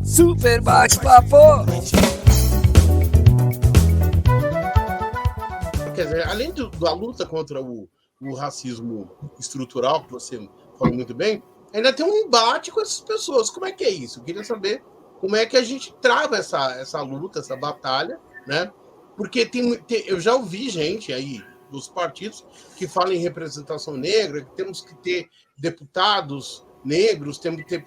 Super bate-papo! Quer dizer, além da luta contra o racismo estrutural, que você falou muito bem, ainda tem um embate com essas pessoas. Como é que é isso? Eu queria saber como é que a gente trava essa luta, essa batalha, né? Porque eu já ouvi gente aí dos partidos que falam em representação negra, que temos que ter deputados negros, temos que ter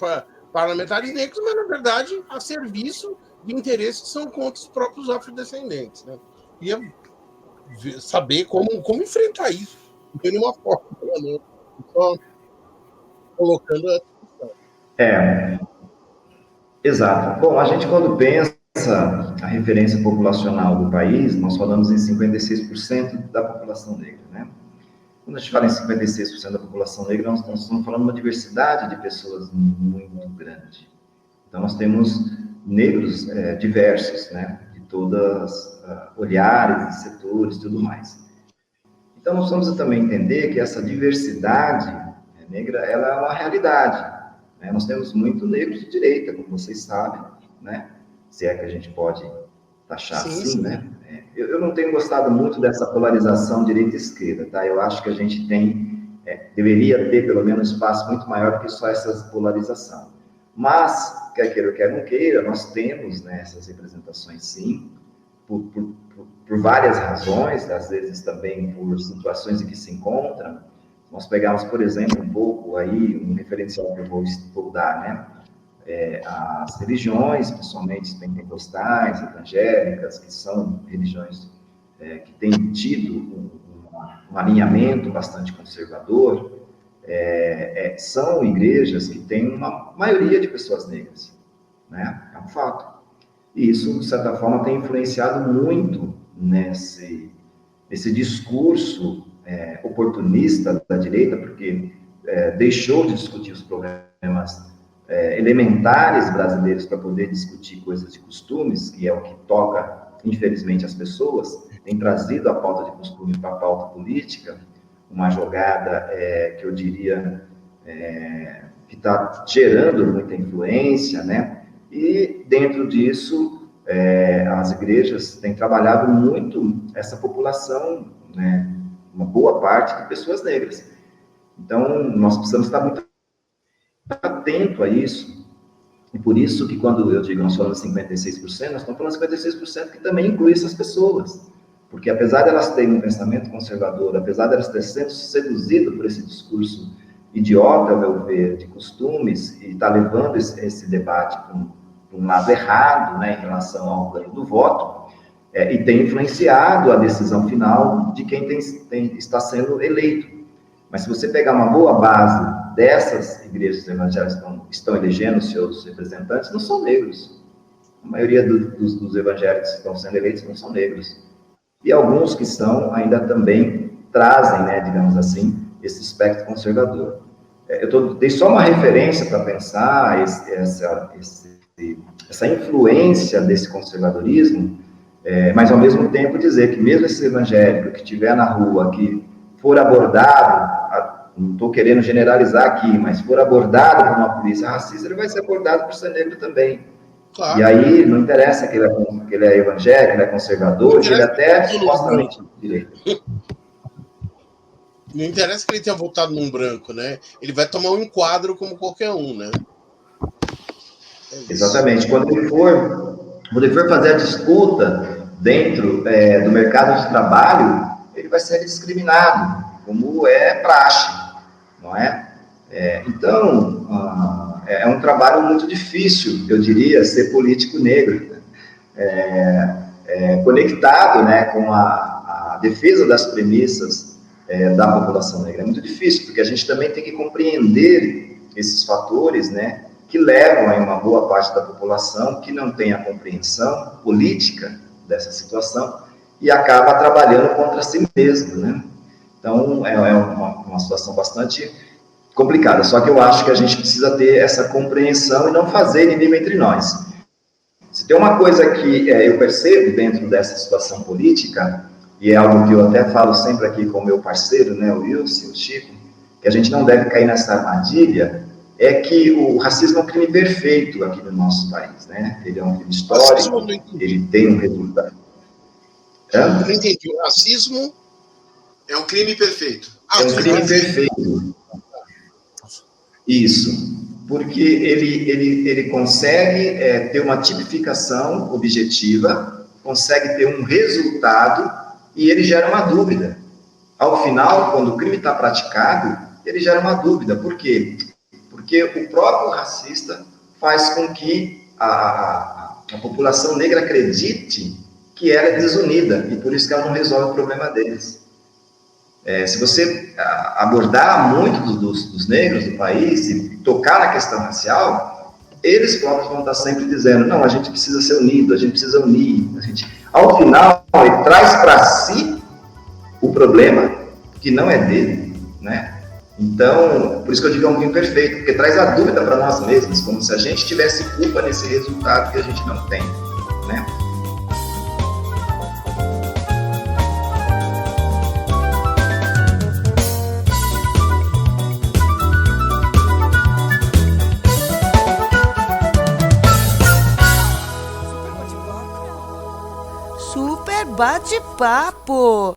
parlamentares negros, mas, na verdade, a serviço de interesses que são contra os próprios afrodescendentes, né? E saber como enfrentar isso. Não tem nenhuma forma, né? Só colocando a discussão. Exato. Bom, a gente quando pensa a referência populacional do país, nós falamos em 56% da população negra, né? Quando a gente fala em 56% da população negra, nós estamos falando de uma diversidade de pessoas muito grande. Então, nós temos negros diversos, né? De todas olhares, setores, tudo mais. Então, nós precisamos também entender que essa diversidade negra, ela é uma realidade. Né? Nós temos muito negros de direita, como vocês sabem, né? Se é que a gente pode taxar assim, né? Eu não tenho gostado muito dessa polarização direita e esquerda, tá? Eu acho que a gente deveria ter, pelo menos, um espaço muito maior do que só essa polarização. Mas, quer queira ou quer não queira, nós temos, né, essas representações, sim, por várias razões, às vezes também por situações em que se encontram. Nós pegamos, por exemplo, um pouco aí, um referencial que eu vou dar, né? As religiões, principalmente pentecostais, evangélicas, que são religiões que têm tido um alinhamento bastante conservador, são igrejas que têm uma maioria de pessoas negras, né? É um fato. E isso, de certa forma, tem influenciado muito nesse discurso oportunista da direita, porque deixou de discutir os problemas elementares brasileiros para poder discutir coisas de costumes, que é o que toca, infelizmente, as pessoas, tem trazido a pauta de costume para a pauta política, uma jogada que eu diria que está gerando muita influência, né? E, dentro disso, as igrejas têm trabalhado muito essa população, né? Uma boa parte de pessoas negras. Então, nós precisamos estar muito atento a isso. E por isso que, quando eu digo nós falamos 56%, nós estamos falando 56% que também inclui essas pessoas. Porque, apesar de elas terem um pensamento conservador, apesar de elas terem sido seduzidas por esse discurso idiota, ao meu ver, de costumes, e está levando esse debate para um lado errado, né, em relação ao ganho do voto, e tem influenciado a decisão final de quem está sendo eleito. Mas se você pegar uma boa base dessas igrejas evangélicas que estão elegendo seus representantes, não são negros. A maioria dos evangélicos que estão sendo eleitos não são negros. E alguns que são ainda também trazem, né, digamos assim, esse espectro conservador. Dei só uma referência para pensar essa influência desse conservadorismo, mas, ao mesmo tempo, dizer que mesmo esse evangélico que estiver na rua, que for abordado, não estou querendo generalizar aqui, mas for abordado por uma polícia racista, ele vai ser abordado por ser negro também. Claro. E aí, não interessa que ele é evangélico, ele é conservador, que ele até supostamente direito. Não interessa que ele tenha votado num branco, né? Ele vai tomar um enquadro como qualquer um, né? Exatamente. Quando ele for fazer a disputa dentro do mercado de trabalho, ele vai ser discriminado, como é praxe, não é? Então, é um trabalho muito difícil, eu diria, ser político negro, conectado, né, com a defesa das premissas da população negra. É muito difícil, porque a gente também tem que compreender esses fatores, né, que levam a uma boa parte da população que não tem a compreensão política dessa situação e acaba trabalhando contra si mesmo, né? Então, é uma situação bastante complicada. Só que eu acho que a gente precisa ter essa compreensão e não fazer inimigo entre nós. Se tem uma coisa que eu percebo dentro dessa situação política, e é algo que eu até falo sempre aqui com o meu parceiro, né, o Wilson, o Chico, que a gente não deve cair nessa armadilha é que o racismo é um crime perfeito aqui no nosso país, né? Ele é um crime histórico, ele tem um resultado. Eu não entendi. O racismo é um crime perfeito. É um crime perfeito. Isso. Porque ele consegue ter uma tipificação objetiva, consegue ter um resultado e ele gera uma dúvida. Ao final, quando o crime está praticado, ele gera uma dúvida. Por quê? Porque o próprio racista faz com que a população negra acredite que ela é desunida e por isso que ela não resolve o problema deles. Se você abordar muito dos negros do país e tocar na questão racial, eles próprios vão estar sempre dizendo, não, a gente precisa ser unido, a gente precisa unir. Ao final, ele traz para si o problema que não é dele, né? Então, por isso que eu digo é um crime perfeito, porque traz a dúvida para nós mesmos, como se a gente tivesse culpa nesse resultado que a gente não tem, né? Super bate-papo.